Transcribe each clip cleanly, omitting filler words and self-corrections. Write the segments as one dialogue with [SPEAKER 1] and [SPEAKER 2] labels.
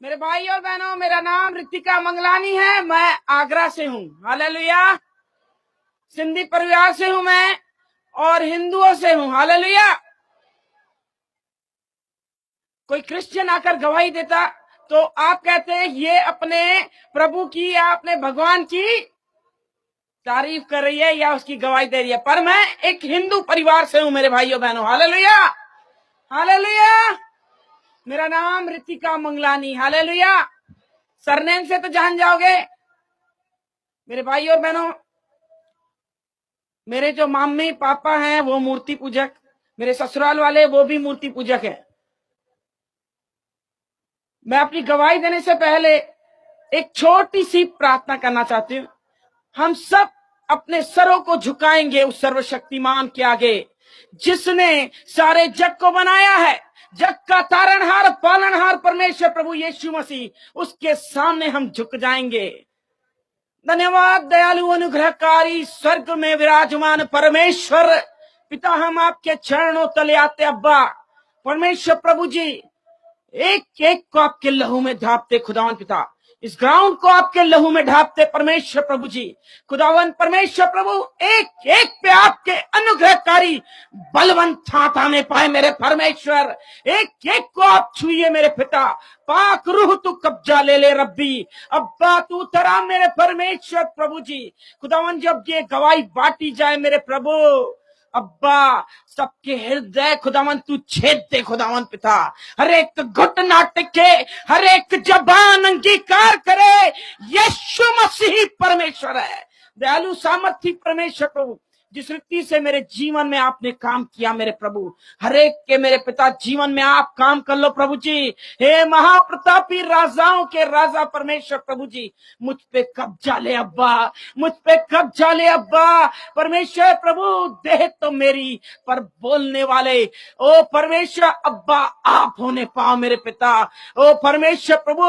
[SPEAKER 1] मेरे भाई और बहनों, मेरा नाम रितिका मंगलानी है। मैं आगरा से हूँ। हालेलुया। सिंधी परिवार से हूँ मैं और हिंदुओं से हूँ। हालेलुया। कोई क्रिश्चियन आकर गवाही देता तो आप कहते हैं ये अपने प्रभु की या अपने भगवान की तारीफ कर रही है या उसकी गवाही दे रही है। पर मैं एक हिंदू परिवार से हूँ मेरे भाइयों बहनों। हालेलुया। हालेलुया। मेरा नाम रितिका मंगलानी। हालेलुया। सरनेम से तो जान जाओगे। मेरे भाई और बहनों, मेरे जो मम्मी पापा हैं वो मूर्ति पूजक, मेरे ससुराल वाले वो भी मूर्ति पूजक हैं। मैं अपनी गवाही देने से पहले एक छोटी सी प्रार्थना करना चाहती हूँ। हम सब अपने सरों को झुकाएंगे उस सर्वशक्तिमान के आगे जिसने सारे जग को बनाया है। जग का तारणहार पालनहार परमेश्वर प्रभु यीशु मसीह, उसके सामने हम झुक जाएंगे। धन्यवाद दयालु अनुग्रहकारी स्वर्ग में विराजमान परमेश्वर पिता, हम आपके चरणों तले आते। अब्बा परमेश्वर प्रभु जी, एक एक को आपके लहू में ढापते खुदावन पिता, इस ग्राउंड को आपके लहू में ढापते परमेश्वर प्रभु जी। खुदावन परमेश्वर प्रभु, एक एक पे आपके अनुग्रहकारी बलवंत हाथ आने पाए मेरे परमेश्वर। एक एक को आप छुइए मेरे पिता। पाक रूह तू कब्जा ले ले रब्बी। अब्बा तू तरा मेरे परमेश्वर प्रभु जी। खुदावन जब ये गवाही बांटी जाए मेरे प्रभु, अब्बा सबके हृदय खुदावन तू छेद दे खुदावन पिता। हर एक घुटना टिके, हर एक जबान अंगीकार करे यीशु मसीह परमेश्वर है। दयालु सामर्थी परमेश्वर प्रभु, जिस रीति से मेरे जीवन में आपने काम किया मेरे प्रभु, हर एक के मेरे पिता जीवन में आप काम कर लो प्रभु जी। हे महाप्रतापी राजाओं के राजा परमेश्वर प्रभु जी, मुझ पे कब्जा ले अब्बा, मुझ पे कब्जा ले अब्बा परमेश्वर प्रभु। देह तो मेरी पर बोलने वाले ओ परमेश्वर अब्बा आप होने पाओ मेरे पिता। ओ परमेश्वर प्रभु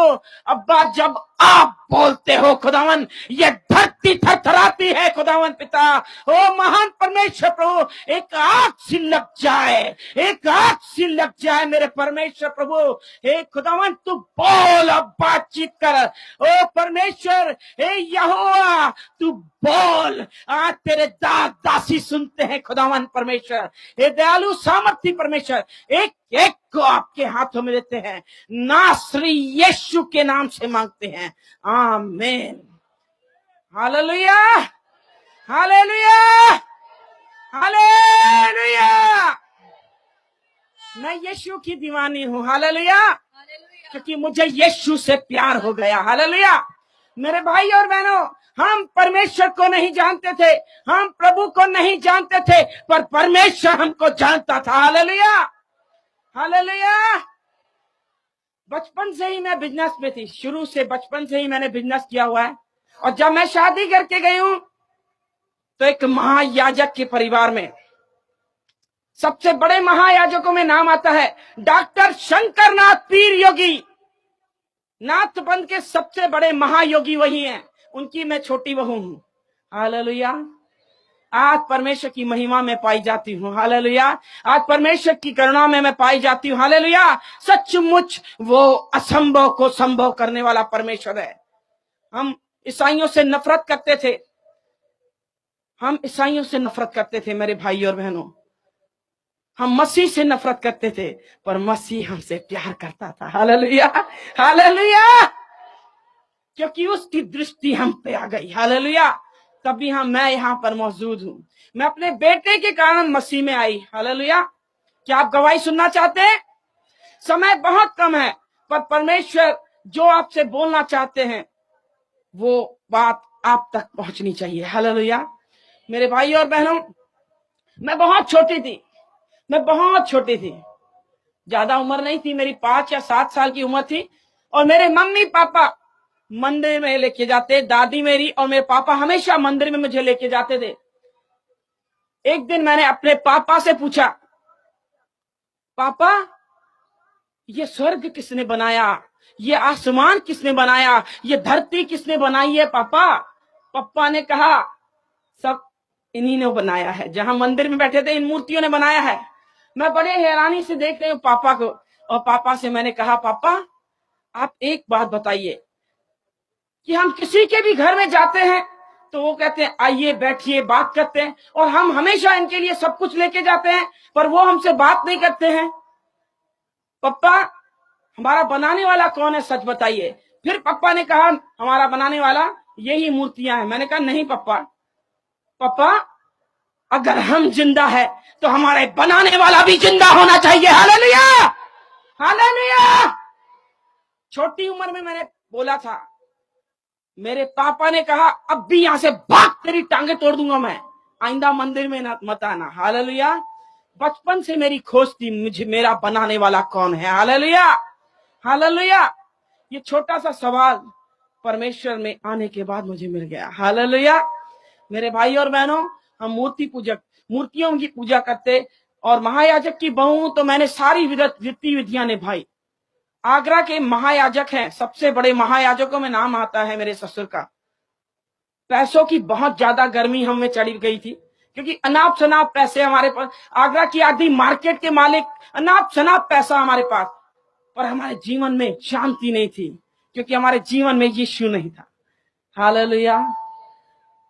[SPEAKER 1] अब्बा, जब आप बोलते हो खुदावन, ये धरती थरथराती है खुदावन पिता। ओ महान परमेश्वर प्रभु, एक आग सी लग जाए, एक आग सी लग जाए मेरे परमेश्वर प्रभु। हे खुदावन तू बोल, अब बातचीत कर। ओ परमेश्वर हे यहोवा तू बोल, आज तेरे दास दासी सुनते हैं खुदावन परमेश्वर। हे दयालु सामर्थी परमेश्वर, एक एक को आपके हाथों में देते हैं, नासरी यीशु के नाम से मांगते हैं, आमीन। हालेलुया। हालेलुया। हालेलुया। मैं यीशु की दीवानी हूँ। हालेलुया। क्योंकि मुझे यीशु से प्यार हो गया। हालेलुया। मेरे भाई और बहनों, हम परमेश्वर को नहीं जानते थे, हम प्रभु को नहीं जानते थे, पर परमेश्वर हमको जानता था। हालेलुया। हालेलुया। बचपन से ही मैं बिजनेस में थी, शुरू से बचपन से ही मैंने बिजनेस किया हुआ है। और जब मैं शादी करके गई हूं तो एक महायाजक के परिवार में, सबसे बड़े महायाजकों में नाम आता है डॉक्टर शंकर नाथ पीर योगी। नाथबंद के सबसे बड़े महायोगी वही हैं, उनकी मैं छोटी बहू हूं। हालेलुया। आज परमेश्वर की महिमा में पाई जाती हूँ। हालेलुया। आज परमेश्वर की करुणा में मैं पाई जाती हूँ। हालेलुया। सचमुच वो असंभव को संभव करने वाला परमेश्वर है। हम ईसाइयों से नफरत करते थे, हम ईसाइयों से नफरत करते थे मेरे भाई और बहनों। हम मसीह से नफरत करते थे, पर मसीह हमसे प्यार करता था। हालेलुया। हालेलुया। क्योंकि उसकी दृष्टि हम पे आ गई। हालेलुया। तभी मैं यहाँ पर मौजूद हूँ। मैं अपने बेटे के कारण मसीह में आई। हालेलुया। क्या आप गवाही सुनना चाहते हैं? समय बहुत कम है, पर परमेश्वर जो आपसे बोलना चाहते हैं वो बात आप तक पहुंचनी चाहिए। हालेलुया। मेरे भाई और बहनों, मैं बहुत छोटी थी, मैं बहुत छोटी थी, ज्यादा उम्र नहीं थी, मेरी 5 या 7 साल की उम्र थी। और मेरे मम्मी पापा मंदिर में लेके जाते, दादी मेरी और मेरे पापा हमेशा मंदिर में मुझे लेके जाते थे। एक दिन मैंने अपने पापा से पूछा, पापा ये स्वर्ग किसने बनाया, ये आसमान किसने बनाया, ये धरती किसने बनाई है पापा? पापा ने कहा सब इन्हीं ने बनाया है, जहां मंदिर में बैठे थे इन मूर्तियों ने बनाया है। मैं बड़े हैरानी से देख रही हूँ पापा को, और पापा से मैंने कहा पापा आप एक बात बताइए कि हम किसी के भी घर में जाते हैं तो वो कहते हैं आइए बैठिए बात करते हैं, और हम हमेशा इनके लिए सब कुछ लेके जाते हैं, पर वो हमसे बात नहीं करते हैं। पप्पा, हमारा बनाने वाला कौन है, सच बताइए। फिर पप्पा ने कहा हमारा बनाने वाला यही मूर्तियां हैं। मैंने कहा नहीं पप्पा, पप्पा अगर हम जिंदा है तो हमारे बनाने वाला भी जिंदा होना चाहिए। Hallelujah, hallelujah. छोटी उम्र में मैंने बोला था, मेरे पापा ने कहा अब भी यहां से भाग, तेरी टांगे तोड़ दूंगा मैं, आइंदा मंदिर में मत आना। हालेलुया। बचपन से मेरी खोज थी, मुझे मेरा बनाने वाला कौन है। Hallelujah, hallelujah. ये छोटा सा सवाल परमेश्वर में आने के बाद मुझे मिल गया। हालेलुया। मेरे भाई और बहनों, हम मूर्ति पूजक, मूर्तियों की पूजा करते, और महायाजक की बहू तो मैंने सारी रीति विधियां निभाई। आगरा के महायाजक हैं, सबसे बड़े महायाजकों में नाम आता है मेरे ससुर का। पैसों की बहुत ज्यादा गर्मी हमें चढ़ी गई थी, क्योंकि अनाप शनाप पैसे हमारे पास, आगरा की आधी मार्केट के मालिक, अनाप शनाप पैसा हमारे पास, पर हमारे जीवन में शांति नहीं थी, क्योंकि हमारे जीवन में यीशु नहीं था। हालेलुया।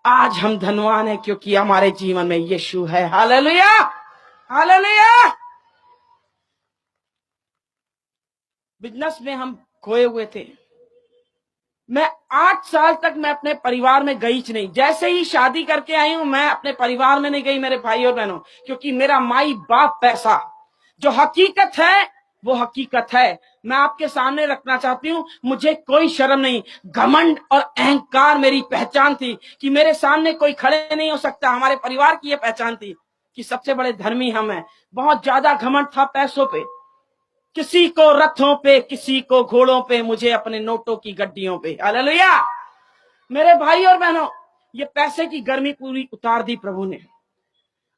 [SPEAKER 1] आज हम धनवान हैं क्योंकि हमारे जीवन में यीशु है। Hallelujah, hallelujah. बिजनेस में हम खोए हुए थे। मैं 8 साल तक मैं अपने परिवार में गई नहीं। जैसे ही शादी करके आई हूं, मैं अपने परिवार में नहीं गई मेरे भाई और बहनों, क्योंकि मेरा माई बाप पैसा, जो हकीकत है वो हकीकत है। मैं आपके सामने रखना चाहती हूं, मुझे कोई शर्म नहीं, घमंड और अहंकार मेरी पहचान थी कि मेरे सामने कोई खड़े नहीं हो सकता। हमारे परिवार की यह पहचान थी कि सबसे बड़े धर्मी हम हैं। बहुत ज्यादा घमंड था पैसों पे, किसी को रथों पे, किसी को घोड़ों पे, मुझे अपने नोटों की गड्डियों पे। हालेलुया। मेरे भाई और बहनों, ये पैसे की गर्मी पूरी उतार दी प्रभु ने।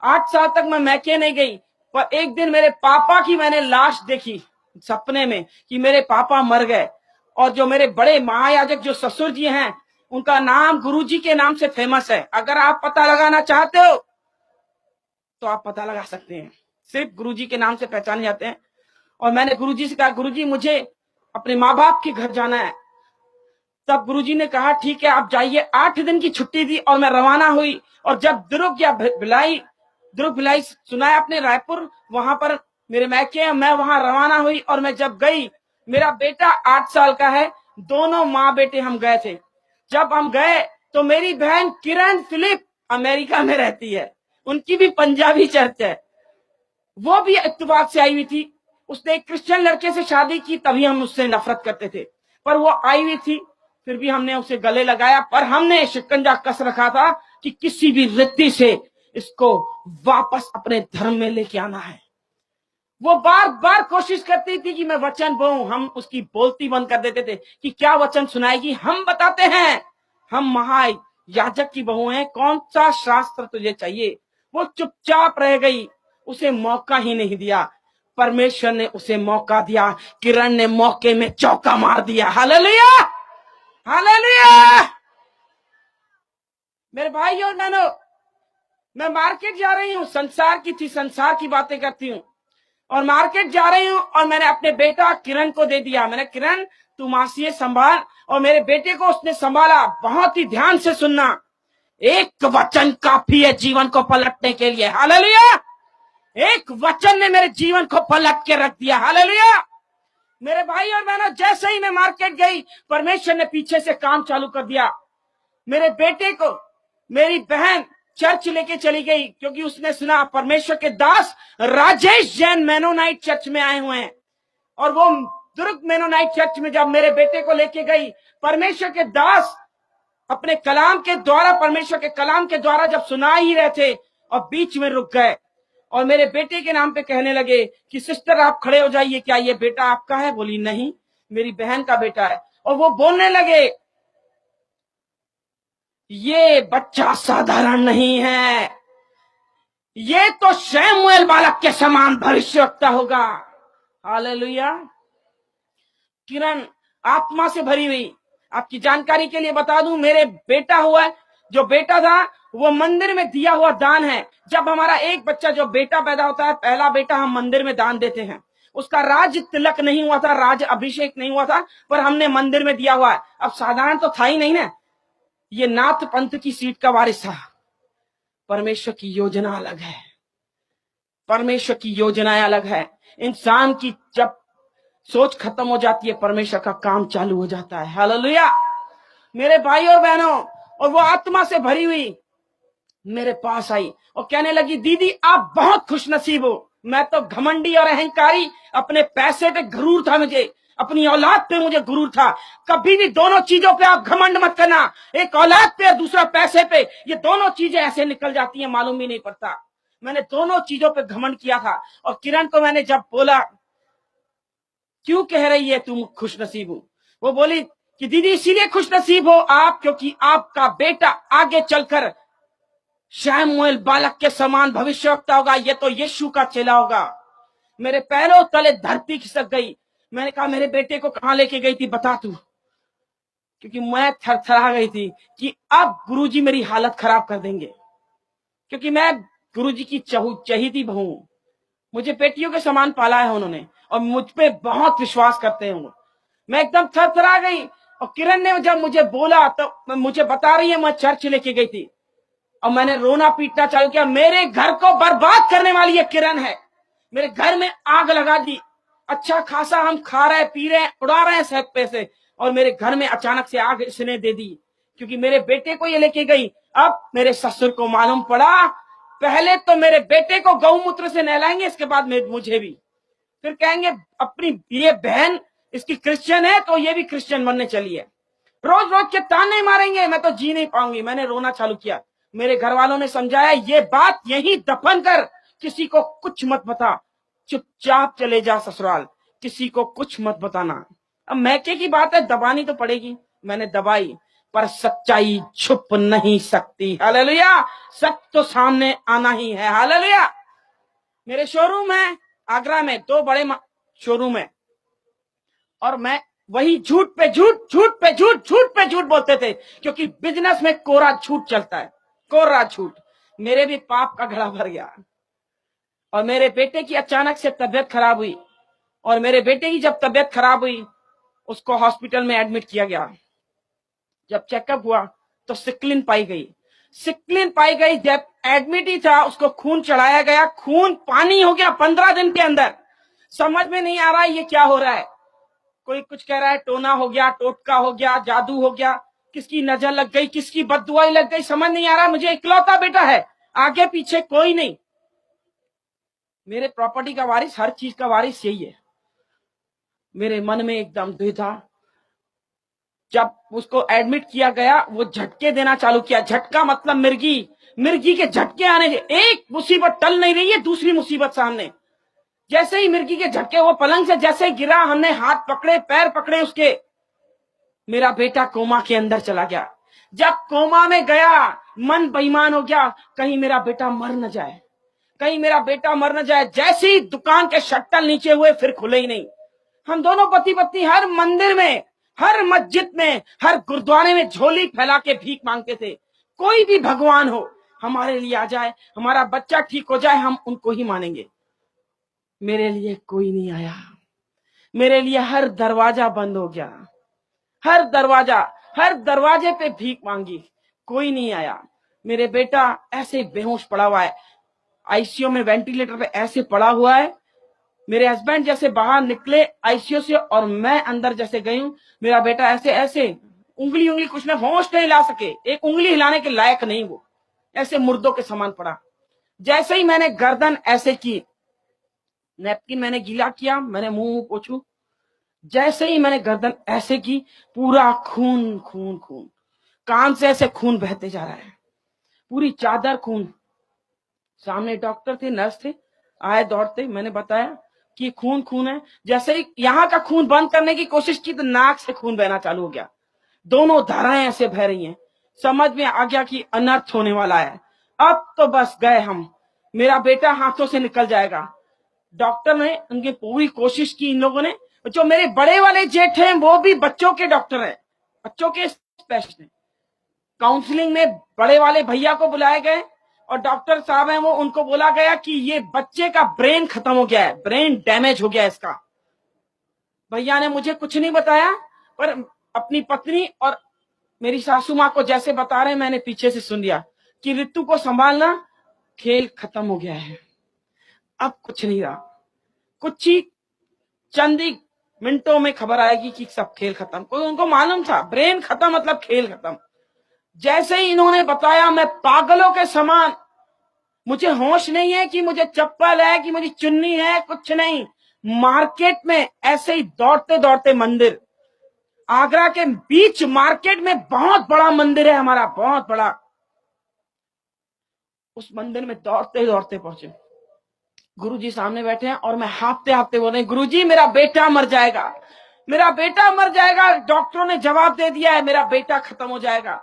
[SPEAKER 1] 8 साल तक मैं मैके नहीं गई, पर एक दिन मेरे पापा की मैंने लाश देखी सपने में कि मेरे पापा मर गए। और जो मेरे बड़े महायाजक जो ससुर जी हैं, उनका नाम गुरुजी के नाम से फेमस है। अगर आप पता लगाना चाहते हो तो आप पता लगा सकते हैं, सिर्फ गुरुजी के नाम से पहचाने जाते हैं। और मैंने गुरुजी से कहा, गुरुजी मुझे अपने माँ बाप के घर जाना है। तब गुरुजी ने कहा ठीक है आप जाइए। 8 दिन की छुट्टी थी और मैं रवाना हुई। और जब दुर्ग या भिलाई सुना है आपने, रायपुर, वहां पर मेरे मैके, मैं वहां रवाना हुई। और मैं जब गई, मेरा बेटा 8 साल का है, दोनों माँ बेटे हम गए थे। जब हम गए तो मेरी बहन किरण फिलिप अमेरिका में रहती है, उनकी भी पंजाबी चर्च है, वो भी इत्तेफाक से आई हुई थी। उसने एक क्रिश्चियन लड़के से शादी की, तभी हम उससे नफरत करते थे, पर वो आई हुई थी, फिर भी हमने उसे गले लगाया। पर हमने शिकंजा कस रखा था कि किसी भी रीति से इसको वापस अपने धर्म में लेके आना है। वो बार बार कोशिश करती थी कि मैं वचन बोलूं, हम उसकी बोलती बंद कर देते थे कि क्या वचन सुनाएगी। हम बताते हैं हम महायाजक की बहू हैं, कौन सा शास्त्र तुझे चाहिए। वो चुपचाप रह गई, उसे मौका ही नहीं दिया। परमेश्वर ने उसे मौका दिया, किरण ने मौके में चौका मार दिया। Hallelujah, hallelujah. मेरे भाई और बहनों, मैं मार्केट जा रही हूं, संसार की थी, संसार की बातें करती हूं, और मार्केट जा रही हूं और मैंने अपने बेटा किरण को दे दिया। मैंने, किरण तू मासी संभाल, और मेरे बेटे को उसने संभाला। बहुत ही ध्यान से सुनना, एक वचन काफी है जीवन को पलटने के लिए। हालेलुया। एक वचन ने मेरे जीवन को पलट के रख दिया। हालेलुया। मेरे भाई और बहनों, जैसे ही मैं मार्केट गई, परमेश्वर ने पीछे से काम चालू कर दिया। मेरे बेटे को मेरी बहन चर्च लेके चली गई, क्योंकि उसने सुना परमेश्वर के दास राजेश जैन मेनोनाइट चर्च में आए हुए हैं। और वो दुर्ग मेनोनाइट चर्च में जब मेरे बेटे को लेके गई, परमेश्वर के दास अपने कलाम के द्वारा, परमेश्वर के कलाम के द्वारा जब सुना ही रहे थे, और बीच में रुक गए और मेरे बेटे के नाम पे कहने लगे कि सिस्टर आप खड़े हो जाइए, क्या ये बेटा आपका है? बोली नहीं, मेरी बहन का बेटा है। और वो बोलने लगे ये बच्चा साधारण नहीं है, ये तो शमूएल बालक के समान भविष्यवक्ता होगा। हालेलुया। किरण आत्मा से भरी हुई। आपकी जानकारी के लिए बता दूं, मेरे बेटा हुआ, जो बेटा था वो मंदिर में दिया हुआ दान है। जब हमारा एक बच्चा, जो बेटा पैदा होता है, पहला बेटा, हम मंदिर में दान देते हैं। उसका राज तिलक नहीं हुआ था, राज अभिषेक नहीं हुआ था, पर हमने मंदिर में दिया हुआ है। अब साधारण तो था ही नहीं ना, ये नाथ पंथ की सीट का वारिस था। परमेश्वर की योजना अलग है, परमेश्वर की योजनाएं अलग है। इंसान की जब सोच खत्म हो जाती है, परमेश्वर का काम चालू हो जाता है। हालेलुया मेरे भाई और बहनों। और वो आत्मा से भरी हुई मेरे पास आई और कहने लगी, दीदी आप बहुत खुशनसीब हो। मैं तो घमंडी और अहंकारी, अपने पैसे पे गुरूर था मुझे, अपनी औलाद पे मुझे गुरूर था। कभी भी दोनों चीजों पे आप घमंड मत करना, एक औलाद पे और दूसरा पैसे पे, ये दोनों चीजें ऐसे निकल जाती हैं, मालूम भी नहीं पड़ता। मैंने दोनों चीजों पे घमंड किया था। और किरण को मैंने जब बोला, क्यों कह रही है तुम खुशनसीब हो, वो बोली कि दीदी इसीलिए खुशनसीब हो आप, क्योंकि आपका बेटा आगे चलकर शमूएल बालक के समान भविष्यवक्ता होगा, ये तो यीशु का चेला होगा। मेरे पैरों तले धरती खिसक गई। मैंने कहा, मेरे बेटे को कहां लेके गई थी बता तू, क्योंकि मैं थरथरा गई थी कि अब गुरुजी मेरी हालत खराब कर देंगे, क्योंकि मैं गुरुजी की चहीती बहू हूं। मुझे बेटियों के समान पाला है उन्होंने और मुझ पे बहुत विश्वास करते हैं। मैं एकदम थरथरा गई। और किरण ने जब मुझे बोला तो मुझे बता रही है मैं चर्च लेके गई थी और मैंने रोना पीटना चालू किया। मेरे घर को बर्बाद करने वाली ये किरण है, मेरे घर में आग लगा दी। अच्छा खासा हम खा रहे पी रहे उड़ा रहे हैं सब पैसे, और मेरे घर में अचानक से आग इसने दे दी, क्योंकि मेरे बेटे को ये लेके गई। अब मेरे ससुर को मालूम पड़ा, पहले तो मेरे बेटे को गौमूत्र से नहलाएंगे, इसके बाद मुझे भी। फिर कहेंगे अपनी ये बहन इसकी क्रिश्चियन है तो ये भी क्रिश्चियन बनने चली है। रोज रोज के ताने मारेंगे, मैं तो जी नहीं पाऊंगी। मैंने रोना चालू किया। मेरे घर वालों ने समझाया, ये बात यहीं दफन कर, किसी को कुछ मत बता, चुपचाप चले जा ससुराल, किसी को कुछ मत बताना। अब मैके की बात है, दबानी तो पड़ेगी। मैंने दबाई, पर सच्चाई छुप नहीं सकती। हालेलुया, सच तो सामने आना ही है। हालेलुया। मेरे शोरूम है आगरा में, 2 बड़े शोरूम है, और मैं वही झूठ पे झूठ, झूठ पे झूठ, झूठ पे झूठ बोलते थे, क्योंकि बिजनेस में कोरा झूठ चलता है, कोरा झूठ। मेरे भी पाप का घड़ा भर गया। और मेरे बेटे की अचानक से तबीयत खराब हुई, और मेरे बेटे की जब तबीयत खराब हुई, उसको हॉस्पिटल में एडमिट किया गया। जब चेकअप हुआ तो सिक्लिन पाई गई। सिक्लिन पाई गई, जब एडमिट ही था उसको खून चढ़ाया गया, खून पानी हो गया 15 दिन के अंदर। समझ में नहीं आ रहा है ये क्या हो रहा है। कोई कुछ कह रहा है टोना हो गया, टोटका हो गया, जादू हो गया, किसकी नजर लग गई, किसकी बददुआई लग गई, समझ नहीं आ रहा। मुझे इकलौता बेटा है, आगे पीछे कोई नहीं। मेरे प्रॉपर्टी का वारिस, हर चीज का वारिस यही है। मेरे मन में एकदम द्विधा। जब उसको एडमिट किया गया, वो झटके देना चालू किया। झटका मतलब मिर्गी, मिर्गी के झटके आने। एक मुसीबत टल नहीं रही है, दूसरी मुसीबत सामने। जैसे ही मिर्गी के झटके, वो पलंग से जैसे गिरा, हमने हाथ पकड़े पैर पकड़े उसके, मेरा बेटा कोमा के अंदर चला गया। जब कोमा में गया, मन बेईमान हो गया, कहीं मेरा बेटा मर न जाए, कहीं मेरा बेटा मर न जाए। जैसे ही दुकान के शट्टर नीचे हुए, फिर खुले ही नहीं। हम दोनों पति पत्नी हर मंदिर में, हर मस्जिद में, हर गुरुद्वारे में झोली फैला के भीख मांगते थे। कोई भी भगवान हो हमारे लिए आ जाए, हमारा बच्चा ठीक हो जाए, हम उनको ही मानेंगे। मेरे लिए कोई नहीं आया। मेरे लिए हर दरवाजा बंद हो गया, हर दरवाजे पे भीख मांगी, कोई नहीं आया। मेरे बेटा ऐसे बेहोश पड़ा हुआ है, आईसीयू में वेंटिलेटर पे ऐसे पड़ा हुआ है। मेरे हस्बैंड जैसे बाहर निकले आईसीयू से और मैं अंदर जैसे गई हूं, मेरा बेटा ऐसे ऐसे उंगली कुछ नहीं, होश नहीं ला सके, एक उंगली हिलाने के लायक नहीं, वो ऐसे मुर्दों के समान पड़ा। जैसे ही मैंने गर्दन ऐसे की, नैपकिन मैंने गीला किया, मैंने मुंह पोछू, जैसे ही मैंने गर्दन ऐसे की, पूरा खून खून खून, कान से ऐसे खून बहते जा रहा है, पूरी चादर खून। सामने डॉक्टर थे, नर्स थे, आए दौड़ते। मैंने बताया कि खून खून है। जैसे ही यहाँ का खून बंद करने की कोशिश की तो नाक से खून बहना चालू हो गया, दोनों धाराएं ऐसे बह रही हैं। समझ में आ गया कि अनर्थ होने वाला है। अब तो बस गए हम, मेरा बेटा हाथों से निकल जाएगा। डॉक्टर ने उनकी पूरी कोशिश की। इन लोगों ने, जो मेरे बड़े वाले जेठ हैं वो भी बच्चों के डॉक्टर हैं, बच्चों के स्पेशलिस्ट हैं। काउंसलिंग में बड़े वाले भैया को बुलाए गए, और डॉक्टर साहब हैं वो, उनको बोला गया कि ये बच्चे का ब्रेन खत्म हो गया है, ब्रेन डैमेज हो गया है इसका। भैया ने मुझे कुछ नहीं बताया, पर अपनी पत्नी और मेरी सासू माँ को जैसे बता रहे मैंने पीछे से सुन लिया कि ऋतु को संभालना, खेल खत्म हो गया है, अब कुछ नहीं रहा। कुछ ही चंद ही मिनटों में खबर आएगी कि सब खेल खत्म। कोई उनको मालूम था ब्रेन खत्म मतलब खेल खत्म। जैसे ही इन्होंने बताया मैं पागलों के समान, मुझे होश नहीं है कि मुझे चप्पल है कि मुझे चुन्नी है, कुछ नहीं। मार्केट में ऐसे ही दौड़ते दौड़ते मंदिर, आगरा के बीच मार्केट में बहुत बड़ा मंदिर है हमारा, बहुत बड़ा। उस मंदिर में दौड़ते दौड़ते पहुंचे, गुरुजी सामने बैठे हैं और मैं हाँफते हाँफते बोल रहे हैं, गुरुजी मेरा बेटा मर जाएगा, मेरा बेटा मर जाएगा, डॉक्टरों ने जवाब दे दिया है मेरा बेटा खत्म हो जाएगा,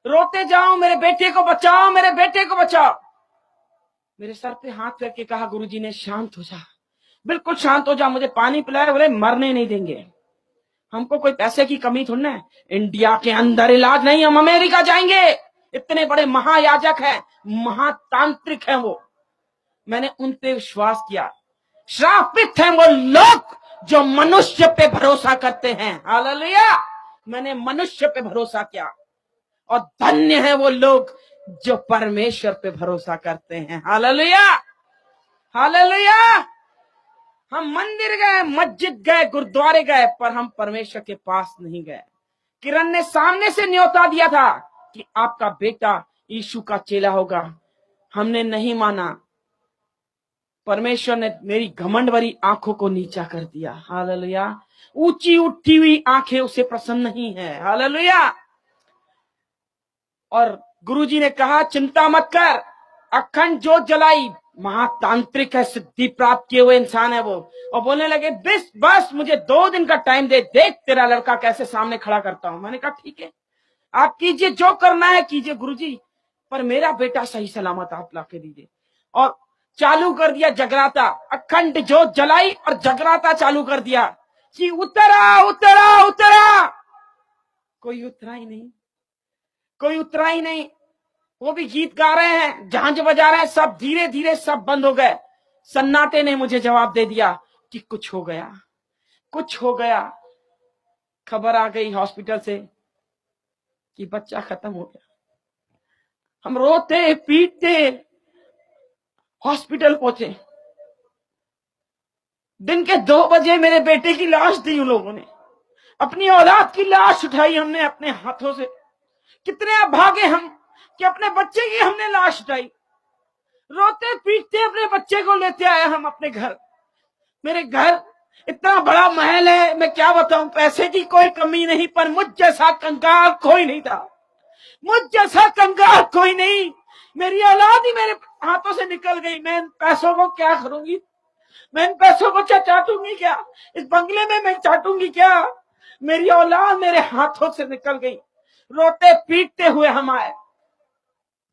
[SPEAKER 1] रोते जाओ मेरे बेटे को बचाओ, मेरे बेटे को बचाओ। मेरे सर पे हाथ करके कहा गुरुजी ने, शांत हो जा, बिल्कुल शांत हो जा, मुझे पानी पिलाया। बोले मरने नहीं देंगे, हमको कोई पैसे की कमी थोड़ी है, इंडिया के अंदर इलाज नहीं, हम अमेरिका जाएंगे, इतने बड़े महायाजक हैं, महातांत्रिक हैं वो। मैंने उन पे विश्वास किया। श्रापित हैं वो लोग जो मनुष्य पे भरोसा करते हैं, हालेलुया। मैंने मनुष्य पे भरोसा किया, और धन्य है वो लोग जो परमेश्वर पे भरोसा करते हैं, हालेलुया, हालेलुया। हम मंदिर गए, मस्जिद गए, गुरुद्वारे गए, पर हम परमेश्वर के पास नहीं गए। किरण ने सामने से न्योता दिया था कि आपका बेटा यीशु का चेला होगा, हमने नहीं माना। परमेश्वर ने मेरी घमंड भरी आंखों को नीचा कर दिया, हालेलुया। ऊंची उठी हुई आंखें उसे प्रसन्न नहीं है, हालेलुया। और गुरुजी ने कहा चिंता मत कर, अखंड जोत जलाई, महातांत्रिक है, सिद्धि प्राप्त किए हुए इंसान है वो। और बोलने लगे बस मुझे 2 दिन का टाइम दे, देख तेरा लड़का कैसे सामने खड़ा करता हूं। मैंने कहा ठीक है, आप कीजिए, जो करना है कीजिए गुरुजी, पर मेरा बेटा सही सलामत आप ला के दीजिए। और चालू कर दिया जगराता, अखंड जोत जलाई और जगराता चालू कर दिया कि उतरा उतरा उतरा। कोई उतरा ही नहीं, कोई उतरा ही नहीं। वो भी गीत गा रहे हैं, झांझ बजा रहे हैं, सब धीरे धीरे सब बंद हो गए। सन्नाटे ने मुझे जवाब दे दिया कि कुछ हो गया, कुछ हो गया। खबर आ गई हॉस्पिटल से कि बच्चा खत्म हो गया। हम रोते पीटते हॉस्पिटल पहुंचे। दिन के 2 बजे मेरे बेटे की लाश दी उन लोगों ने, अपनी औलाद की लाश उठाई हमने अपने हाथों से। कितने अभागे हम कि अपने बच्चे की हमने लाश उठाई। रोते पीटते अपने बच्चे को लेते आए हम अपने घर। मेरे घर इतना बड़ा महल है, मैं क्या बताऊं, पैसे की कोई कमी नहीं, पर मुझ जैसा कंगाल कोई नहीं था, मुझ जैसा कंगाल कोई नहीं। मेरी औलाद ही मेरे हाथों से निकल गई। मैं इन पैसों को क्या करूंगी, मैं इन पैसों को चाटूंगी क्या, इस बंगले में मैं चाटूंगी क्या। मेरी औलाद मेरे हाथों से निकल गई। रोते पीटते हुए हम आए,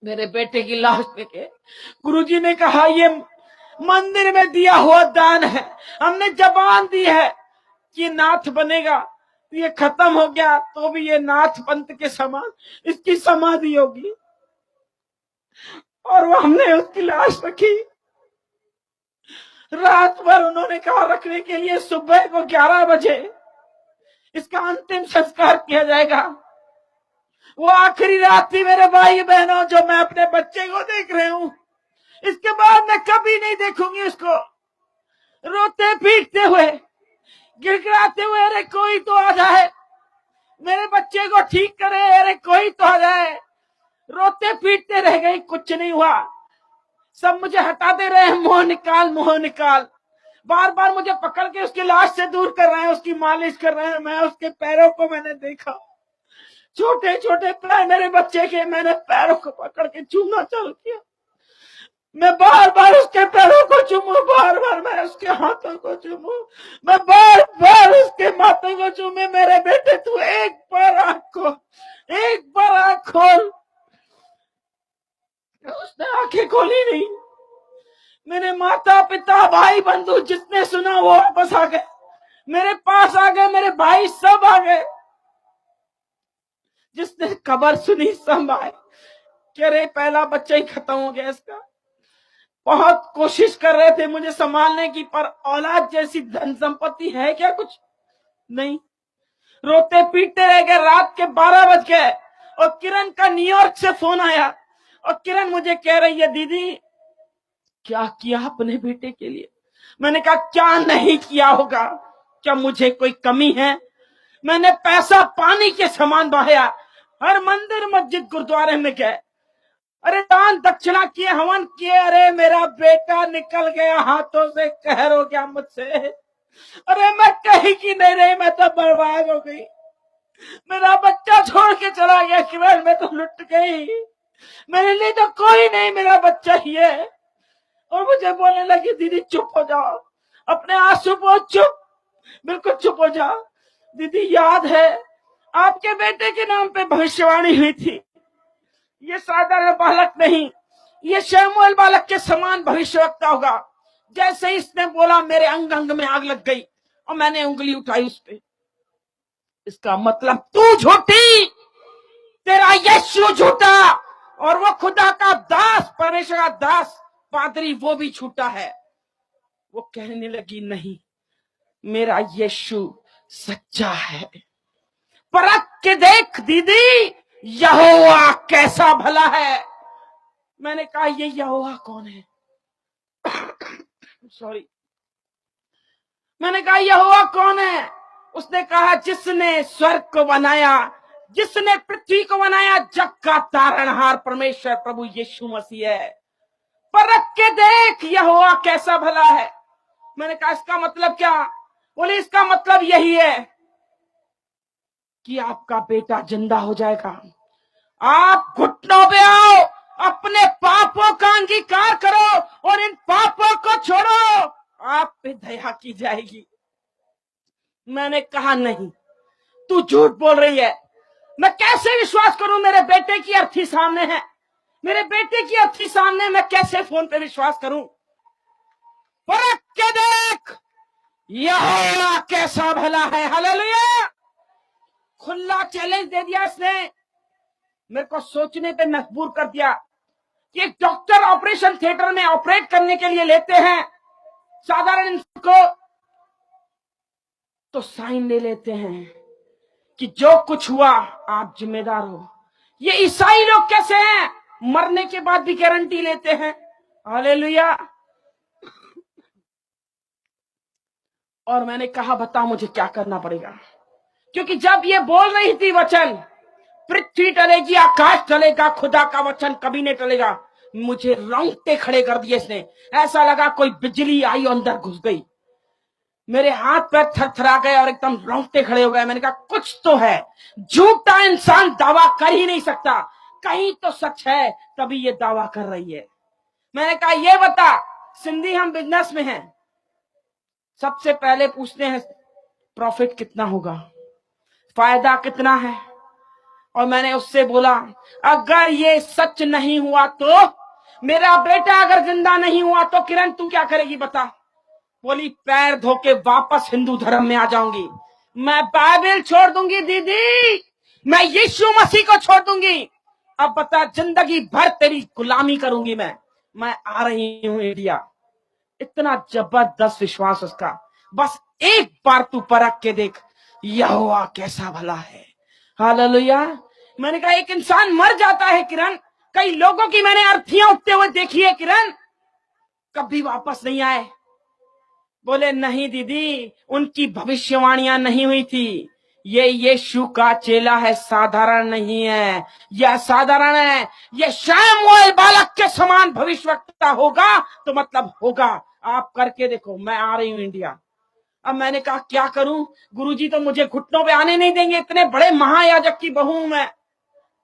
[SPEAKER 1] मेरे बेटे की लाश देखे। गुरुजी ने कहा ये मंदिर में दिया हुआ दान है, हमने जबान दी है कि नाथ बनेगा। ये खत्म हो गया तो भी ये नाथ पंथ के समान इसकी समाधि होगी। और वो हमने उसकी लाश रखी। रात भर उन्होंने कहा रखने के लिए, सुबह को 11 बजे इसका अंतिम संस्कार किया जाएगा। वो आखिरी रात थी मेरे भाई बहनों जो मैं अपने बच्चे को देख रहे हूं। इसके बाद मैं कभी नहीं देखूंगी उसको। रोते पीटते हुए, गिड़गिड़ाते हुए, अरे कोई तो आ जाए मेरे बच्चे को ठीक करे, अरे कोई तो आ जाए। रोते पीटते रह गई, कुछ नहीं हुआ। सब मुझे हटाते रहे, मुंह निकाल मुंह निकाल। बार बार मुझे पकड़ के उसकी लाश से दूर कर रहे हैं, उसकी मालिश कर रहे हैं। मैं उसके पैरों को मैंने देखा, छोटे छोटे पैर मेरे बच्चे के, मैंने पैरों को पकड़ के चूमना चालू किया। मैं बार बार उसके पैरों को चूमू, बार बार मैं उसके हाथों को चूमू, मैं बार बार उसके माथे को चूमे। मेरे बेटे तू एक बार आंख खोल, एक बार आंख खोल। उसने आंखें खोली नहीं। मेरे माता पिता भाई बंधु जितने सुना वो वापस आ गए, मेरे पास आ गए, मेरे भाई सब आ गए। जिसने खबर सुनी सब आए। कह रहे पहला बच्चा ही खत्म हो गया इसका। बहुत कोशिश कर रहे थे मुझे संभालने की, पर औलाद जैसी धन संपत्ति है क्या? कुछ नहीं। रोते पीटते रह गए, रात के 12 बज गए और किरण का न्यूयॉर्क से फोन आया और किरण मुझे कह रही है, दीदी क्या किया अपने बेटे के लिए? मैंने कहा क्या नहीं किया होगा, क्या मुझे कोई कमी है? मैंने पैसा पानी के समान बहाया, हर मंदिर मस्जिद गुरुद्वारे में गए, अरे दान दक्षिणा किए, हवन किए, अरे मेरा बेटा निकल गया हाथों से, कहर हो गया मुझसे। अरे मैं कहीं की नहीं रही, मैं तो बर्बाद हो गई। मेरा बच्चा छोड़ के चला गया किरण, मैं तो लुट गई, मेरे लिए तो कोई नहीं, मेरा बच्चा ही है। और मुझे बोलने लगी, दीदी चुप हो जाओ, अपने आंसू पोंछ, चुप, बिल्कुल चुप हो जाओ। दीदी याद है आपके बेटे के नाम पे भविष्यवाणी हुई थी, ये साधारण बालक नहीं, ये शमूएल बालक के समान भविष्यवक्ता होगा। जैसे इसने बोला मेरे अंग अंग में आग लग गई और मैंने उंगली उठाई उस पे। इसका मतलब तू झूठी, तेरा यीशु झूठा, और वो खुदा का दास, परमेश्वर का दास पादरी, वो भी झूठा है। वो कहने लगी नहीं, मेरा यीशु सच्चा है। परख के देख दीदी, यहोवा कैसा भला है। मैंने कहा ये यहोवा कौन है? सॉरी, मैंने कहा यहोवा कौन है? उसने कहा जिसने स्वर्ग को बनाया, जिसने पृथ्वी को बनाया, जग का तारणहार परमेश्वर प्रभु यीशु मसीह है। परख के देख यहोवा कैसा भला है। मैंने कहा इसका मतलब क्या? बोले इसका मतलब यही है कि आपका बेटा जिंदा हो जाएगा। आप घुटनों पे आओ, अपने पापों का अंगीकार करो और इन पापों को छोड़ो, आप पे दया की जाएगी। मैंने कहा नहीं, तू झूठ बोल रही है, मैं कैसे विश्वास करूं? मेरे बेटे की अर्थी सामने है, मेरे बेटे की अर्थी सामने, मैं कैसे फोन पे विश्वास करूं? परख के देख यहोवा कैसा भला है। हालेलुया। खुला चैलेंज दे दिया इसने, मेरे को सोचने पे मजबूर कर दिया कि एक डॉक्टर ऑपरेशन थिएटर में ऑपरेट करने के लिए लेते हैं साधारण इंसान को, तो साइन ले लेते हैं कि जो कुछ हुआ आप जिम्मेदार हो। ये ईसाई लोग कैसे हैं? मरने के बाद भी गारंटी लेते हैं। हालेलुया। और मैंने कहा बता मुझे क्या करना पड़ेगा, क्योंकि जब ये बोल रही थी वचन, पृथ्वी टलेगी आकाश टलेगा, खुदा का वचन कभी नहीं टलेगा, मुझे रोंगटे खड़े कर दिए इसने। ऐसा लगा कोई बिजली आई और अंदर घुस गई, मेरे हाथ पैर थरथरा गए और एकदम रोंगटे खड़े हो गए। मैंने कहा कुछ तो है, झूठा इंसान दावा कर ही नहीं सकता, कहीं तो सच है तभी ये दावा कर रही है। मैंने कहा ये बता, सिंधी हम बिजनेस में हैं, सबसे पहले पूछते हैं प्रॉफिट कितना होगा, फायदा कितना है। और मैंने उससे बोला अगर ये सच नहीं हुआ तो, मेरा बेटा अगर जिंदा नहीं हुआ तो किरण तू क्या करेगी बता? बोली पैर धो के वापस हिंदू धर्म में आ जाऊंगी, मैं बाइबल छोड़ दूंगी दीदी, मैं यीशु मसीह को छोड़ दूंगी। अब बता, जिंदगी भर तेरी गुलामी करूंगी मैं आ रही हूं इंडिया। इतना जबरदस्त विश्वास उसका। बस एक बार तू परख के देख यहोवा कैसा भला है। हालेलुया। मैंने कहा एक इंसान मर जाता है किरण, कई लोगों की मैंने अर्थियां उठते हुए देखी है किरण, कभी वापस नहीं आए। बोले नहीं दीदी, उनकी भविष्यवाणियां नहीं हुई थी, ये यीशु का चेला है, साधारण नहीं है, यह साधारण है, ये शमूएल बालक के समान भविष्यवक्ता होगा तो मतलब होगा। आप करके देखो, मैं आ रही हूं इंडिया। अब मैंने कहा क्या करूं? गुरुजी तो मुझे घुटनों पे आने नहीं देंगे, इतने बड़े महायाजक की बहू हूं मैं,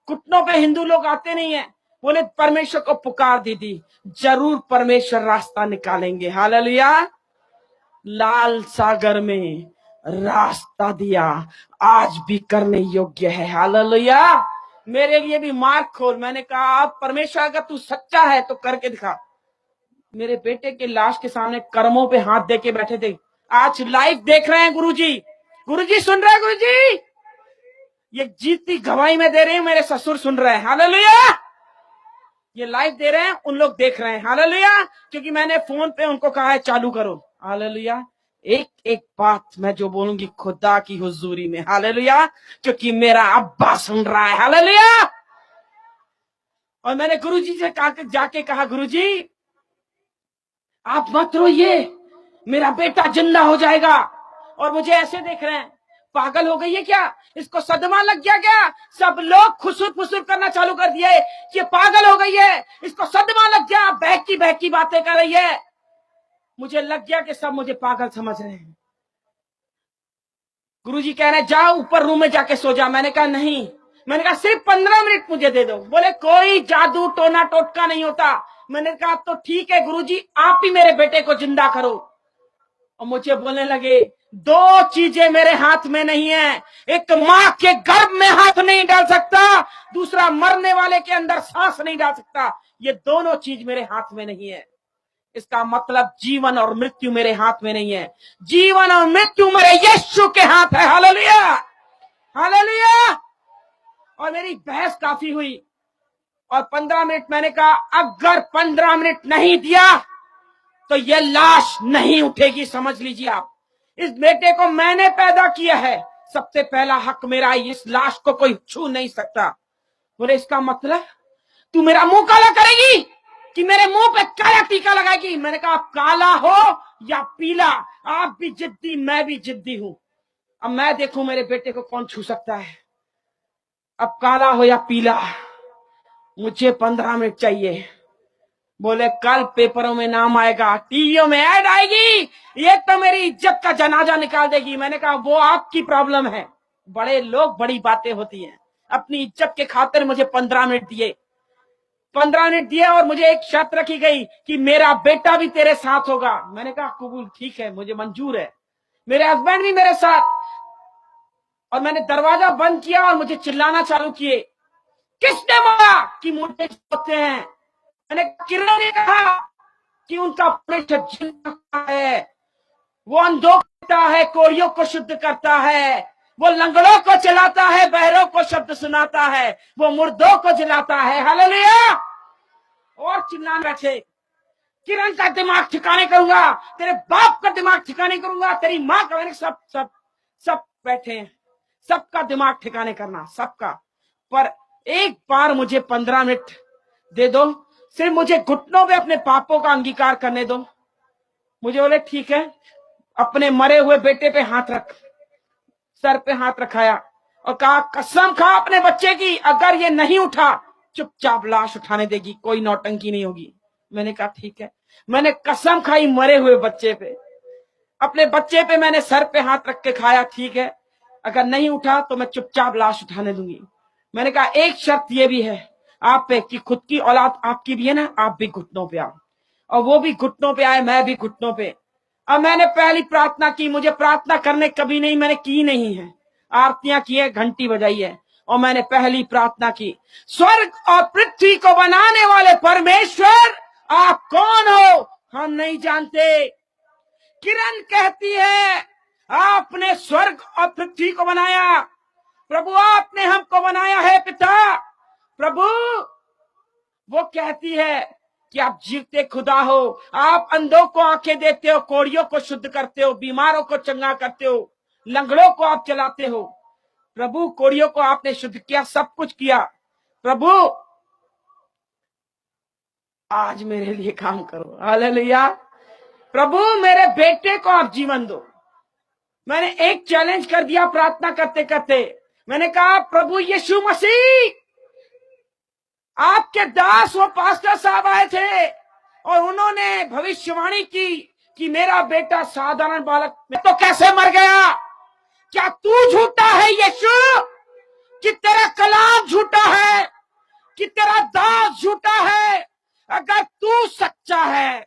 [SPEAKER 1] घुटनों पे हिंदू लोग आते नहीं है। बोले परमेश्वर को पुकार दीदी, जरूर परमेश्वर रास्ता निकालेंगे। हालेलुया। लाल सागर में रास्ता दिया, आज भी करने योग्य है। हालेलुया। मेरे लिए भी मार्ग खोल। मैंने कहा आप परमेश्वर अगर तू सच्चा है तो करके दिखा। मेरे बेटे के लाश के सामने कर्मों पे हाथ दे के बैठे थे, आज लाइव देख रहे हैं गुरुजी। गुरुजी सुन रहे हैं? गुरुजी ये जीती गवाही में दे रही हूं, मेरे ससुर सुन रहे हैं। हालेलुया। ये लाइव दे रहे हैं, उन लोग देख रहे हैं। हालेलुया। क्योंकि मैंने फोन पे उनको कहा है चालू करो। हालेलुया। एक एक बात मैं जो बोलूंगी खुदा की हुजूरी में। हालेलुया। क्योंकि मेरा अब्बा सुन रहा है। हालेलुया। और मैंने गुरुजी से जाके कहा, गुरुजी आप मत रोइए, मेरा बेटा जिंदा हो जाएगा। और मुझे ऐसे देख रहे हैं, पागल हो गई है क्या, इसको सदमा लग गया क्या? सब लोग खुसुर फुसुर करना चालू कर दिए, ये पागल हो गई है, इसको सदमा लग गया, बहकी बहकी बातें कर रही है। मुझे लग गया कि सब मुझे पागल समझ रहे हैं। गुरुजी कह रहे जाओ ऊपर रूम में जाके सो जा। मैंने कहा नहीं, मैंने कहा सिर्फ 15 मिनट मुझे दे दो। बोले कोई जादू टोना टोटका नहीं होता। मैंने कहा तो ठीक है गुरुजी, आप ही मेरे बेटे को जिंदा करो। और मुझे बोलने लगे, दो चीजें मेरे हाथ में नहीं है, एक मां के गर्भ में हाथ नहीं डाल सकता, दूसरा मरने वाले के अंदर सांस नहीं डाल सकता। ये दोनों चीज मेरे हाथ में नहीं है। इसका मतलब जीवन और मृत्यु मेरे हाथ में नहीं है, जीवन और मृत्यु मेरे यीशु के हाथ है। Hallelujah, hallelujah. और मेरी बहस काफी हुई और 15 मिनट मैंने कहा अगर 15 मिनट नहीं दिया तो ये लाश नहीं उठेगी। समझ लीजिए आप, इस बेटे को मैंने पैदा किया है, सबसे पहला हक मेरा, इस लाश को कोई छू नहीं सकता। बोले इसका मतलब तू मेरा मुंह काला करेगी कि मेरे मुंह पे काला टीका लगाएगी? मैंने कहा काला हो या पीला, आप भी जिद्दी मैं भी जिद्दी हूं। अब मैं देखूं मेरे बेटे को कौन छू सकता है। अब काला हो या पीला, मुझे 15 मिनट चाहिए। बोले कल पेपरों में नाम आएगा, टीवियों में ऐड आएगी, ये तो मेरी इज्जत का जनाजा निकाल देगी। मैंने कहा वो आपकी प्रॉब्लम है, बड़े लोग बड़ी बातें होती हैं। अपनी इज्जत के खातिर मुझे 15 मिनट दिए, 15 मिनट दिए और मुझे एक शर्त रखी गई कि मेरा बेटा भी तेरे साथ होगा। मैंने कहा कबूल, ठीक है, मुझे मंजूर है, मेरे हस्बैंड भी मेरे साथ। और मैंने दरवाजा बंद किया और मुझे चिल्लाना चालू किए, किसने मारा कि मुझे होते हैं। मैंने किरण ने कहा कि उनका ऑपरेशन जिंदा है, वो अंधों करता है, कोड़ियों को शुद्ध करता है, वो लंगड़ों को चलाता है, बहरों को शब्द सुनाता है, वो मुर्दों को जलाता है। हालेलुया। और चिल्लाने बैठे, किरण का दिमाग ठिकाने करूंगा, तेरे बाप का दिमाग ठिकाने करूंगा, तेरी माँ का। सब सब सब बैठे हैं, सबका दिमाग ठिकाने करना, सबका। पर एक बार मुझे 15 मिनट दे दो, सिर्फ मुझे घुटनों पे अपने पापों का अंगीकार करने दो। मुझे बोले ठीक है। अपने मरे हुए बेटे पे हाथ रख, सर पे हाथ रखाया और कहा कसम खा अपने बच्चे की, अगर ये नहीं उठा चुपचाप लाश उठाने देगी, कोई नौटंकी नहीं होगी। मैंने कहा ठीक है। मैंने कसम खाई मरे हुए बच्चे पे, अपने बच्चे पे मैंने सर पे हाथ रख के खाया, ठीक है, अगर नहीं उठा तो मैं चुपचाप लाश उठाने दूंगी। मैंने कहा एक शर्त ये भी है आप पे कि खुद की औलाद आपकी भी है ना, आप भी घुटनों पे आओ। और वो भी घुटनों पे आए, मैं भी घुटनों पे। अब मैंने पहली प्रार्थना की, मुझे प्रार्थना करने कभी नहीं, मैंने की नहीं है, आरतियां की है, घंटी बजाई है, और मैंने पहली प्रार्थना की, स्वर्ग और पृथ्वी को बनाने वाले परमेश्वर आप कौन हो हम नहीं जानते। किरण कहती है आपने स्वर्ग और पृथ्वी को बनाया प्रभु, आपने हमको बनाया है पिता प्रभु। वो कहती है कि आप जीवते खुदा हो, आप अंधों को आंखें देते हो, कोड़ियों को शुद्ध करते हो, बीमारों को चंगा करते हो, लंगड़ों को आप चलाते हो। प्रभु कोड़ियों को आपने शुद्ध किया, सब कुछ किया। प्रभु आज मेरे लिए काम करो। हालेलुया। प्रभु मेरे बेटे को आप जीवन दो। मैंने एक चैलेंज कर दिया प्रार्थना करते करते, मैंने कहा प्रभु यीशु मसीह, आपके दास वो पास्टर साहब आए थे और उन्होंने भविष्यवाणी की कि मेरा बेटा साधारण बालक में तो कैसे मर गया। क्या तू झूठा है यीशु, कि तेरा कलाम झूठा है, कि तेरा दास झूठा है? अगर तू सच्चा है,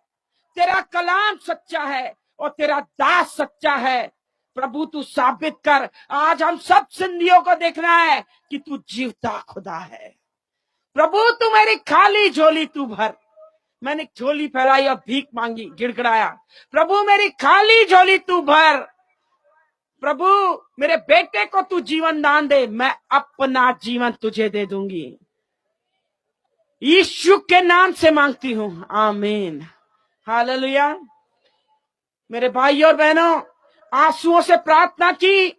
[SPEAKER 1] तेरा कलाम सच्चा है और तेरा दास सच्चा है, प्रभु तू साबित कर। आज हम सब सिंधियों को देखना है कि तू जीवता खुदा है। प्रभु तू मेरी खाली झोली तू भर। मैंने झोली फैलाई और भीख मांगी, गिड़गिड़ाया, प्रभु मेरी खाली झोली तू भर। प्रभु मेरे बेटे को तू जीवन दान दे, मैं अपना जीवन तुझे दे दूंगी। यीशु के नाम से मांगती हूं, आमीन, हालेलुया। मेरे भाई और बहनों, आंसुओं से प्रार्थना की,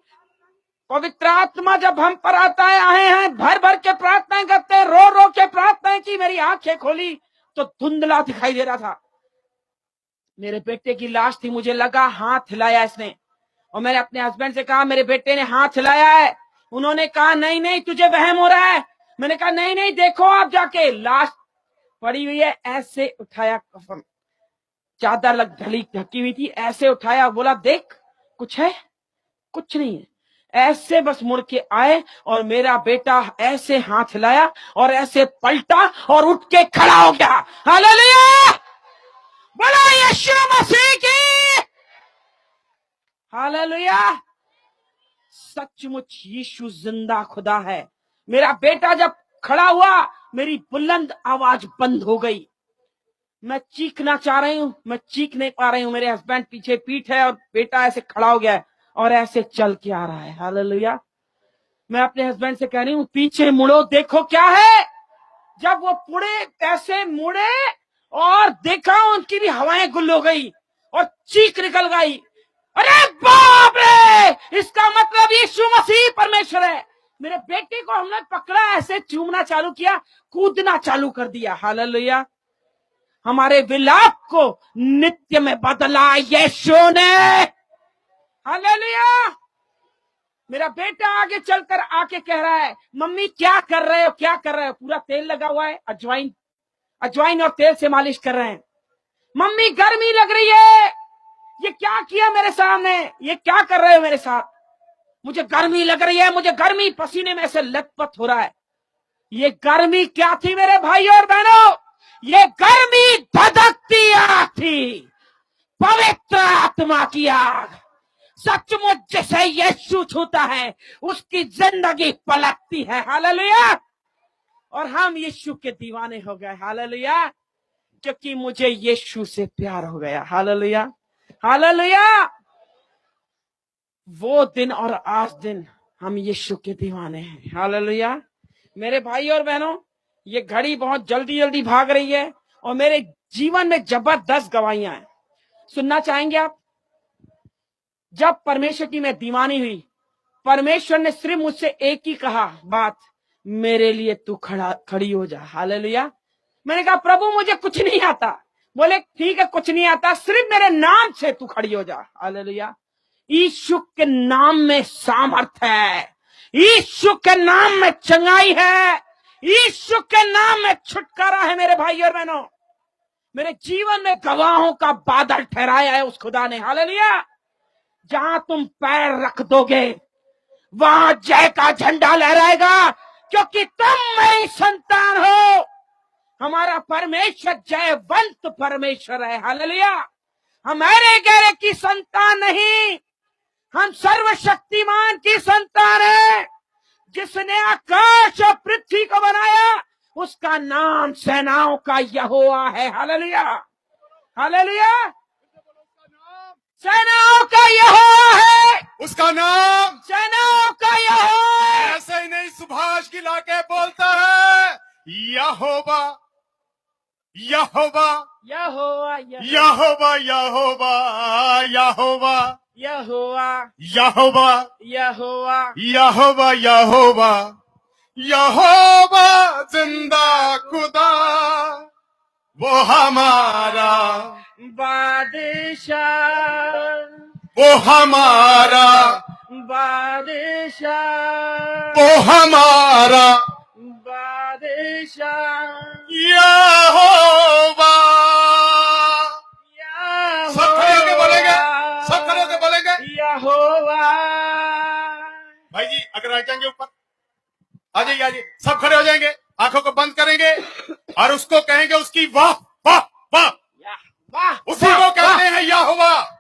[SPEAKER 1] पवित्र आत्मा जब हम पर आता है, आए हैं, भर भर के प्रार्थनाएं करते हैं, रो रो के प्रार्थनाएं की। मेरी आंखें खोली तो धुंधला दिखाई दे रहा था। मेरे बेटे की लाश थी, मुझे लगा हाथ हिलाया इसने, और मैंने अपने हस्बैंड से कहा मेरे बेटे ने हाथ हिलाया है। उन्होंने कहा नहीं नहीं तुझे वहम हो रहा है। मैंने कहा नहीं नहीं देखो आप जाके, लाश पड़ी हुई है। ऐसे उठाया, कफन चादर लग ढकी हुई थी, ऐसे उठाया, बोला देख कुछ है? कुछ नहीं है। ऐसे बस मुड़ के आए और मेरा बेटा ऐसे हाथ हिलाया और ऐसे पलटा और उठ के खड़ा हो गया। हालेलुया, बोलो यीशु मसीह की, हालेलुया। सचमुच यीशु जिंदा खुदा है। मेरा बेटा जब खड़ा हुआ, मेरी बुलंद आवाज बंद हो गई। मैं चीखना चाह रही हूं, मैं चीख नहीं पा रही हूं। मेरे हस्बैंड पीछे पीठ है और बेटा ऐसे खड़ा हो गया है और ऐसे चल के आ रहा है। हालेलुया। मैं अपने हस्बैंड से कह रही हूं पीछे मुड़ो, देखो क्या है। जब वो ऐसे मुड़े और देखा, उनकी भी हवाएं गुल हो गई और चीख निकल गई, अरे बाप रे, इसका मतलब यीशु मसीह परमेश्वर है। मेरे बेटे को हमने पकड़ा, ऐसे चूमना चालू किया, कूदना चालू कर दिया। हालेलुया। हमारे विलाप को नित्य में बदला यीशु ने। हालेलुया। मेरा बेटा आगे चलकर आके कह रहा है मम्मी क्या कर रहे हो, क्या कर रहे हो? पूरा तेल लगा हुआ है, अजवाइन और तेल से मालिश कर रहे हैं। मम्मी गर्मी लग रही है, ये क्या किया मेरे सामने, ये क्या कर रहे हो मेरे साथ? मुझे गर्मी लग रही है, मुझे गर्मी, पसीने में ऐसे लथपथ हो रहा है। ये गर्मी क्या थी मेरे भाई और बहनों? ये गर्मी धधकती आग थी, पवित्र आत्मा की आग। सचमुच जिसे यीशु छूता है उसकी जिंदगी पलटती है। हालेलुया। और हम यीशु के दीवाने हो गए। हालेलुया, क्योंकि मुझे यीशु से प्यार हो गया। Hallelujah, hallelujah. वो दिन और आज दिन हम यीशु के दीवाने हैं। हालेलुया। मेरे भाई और बहनों, ये घड़ी बहुत जल्दी जल्दी भाग रही है और मेरे जीवन में जबरदस्त गवाहियां हैं। सुनना चाहेंगे आप? जब परमेश्वर की मैं दीवानी हुई, परमेश्वर ने सिर्फ मुझसे एक ही कहा बात, मेरे लिए तू खड़ी हो जा। हालेलुया। मैंने कहा प्रभु मुझे कुछ नहीं आता। बोले ठीक है, कुछ नहीं आता, सिर्फ मेरे नाम से तू खड़ी हो जा। हालेलुया। यीशु के नाम में सामर्थ है, यीशु के नाम में चंगाई है, यीशु के नाम में छुटकारा है। मेरे भाई और बहनों, मेरे जीवन में गवाहों का बादल ठहराया है उस खुदा ने। हालेलुया। जहां तुम पैर रख दोगे वहां जय का झंडा लहराएगा, क्योंकि तुम मेरी संतान हो। हमारा परमेश्वर जयवंत परमेश्वर है। हालेलुया। हम अरे गहरे की संतान नहीं, हम सर्वशक्तिमान की संतान है। जिसने आकाश और पृथ्वी को बनाया उसका नाम सेनाओं का यहोवा है। Hallelujah, hallelujah. सेनाओं का यहोवा है,
[SPEAKER 2] उसका नाम
[SPEAKER 1] सेनाओं का यहोवा है।
[SPEAKER 2] ऐसे ही नहीं सुभाष की लाके बोलता है यहोवा यहोवा
[SPEAKER 1] यहोवा
[SPEAKER 2] यहोवा यहोवा यहोवा
[SPEAKER 1] यहोवा
[SPEAKER 2] यहोवा
[SPEAKER 1] यहोवा
[SPEAKER 2] यहोवा यहोवा यहोवा जिंदा खुदा वो हमारा
[SPEAKER 1] बादशाह,
[SPEAKER 2] वो हमारा
[SPEAKER 1] बादशाह,
[SPEAKER 2] वो हमारा
[SPEAKER 1] बादशाह,
[SPEAKER 2] यहोवा। सब खड़े होके बोलेंगे, सब खड़े होके बोलेंगे
[SPEAKER 1] यहोवा।
[SPEAKER 2] भाई जी अगर आ जाएंगे ऊपर, आ जाइए, आ जाइए, सब खड़े हो जाएंगे, आंखों को बंद करेंगे और उसको कहेंगे उसकी वाह वाह वाह,
[SPEAKER 1] वाह,
[SPEAKER 2] उसी को कहते हैं यहोवा।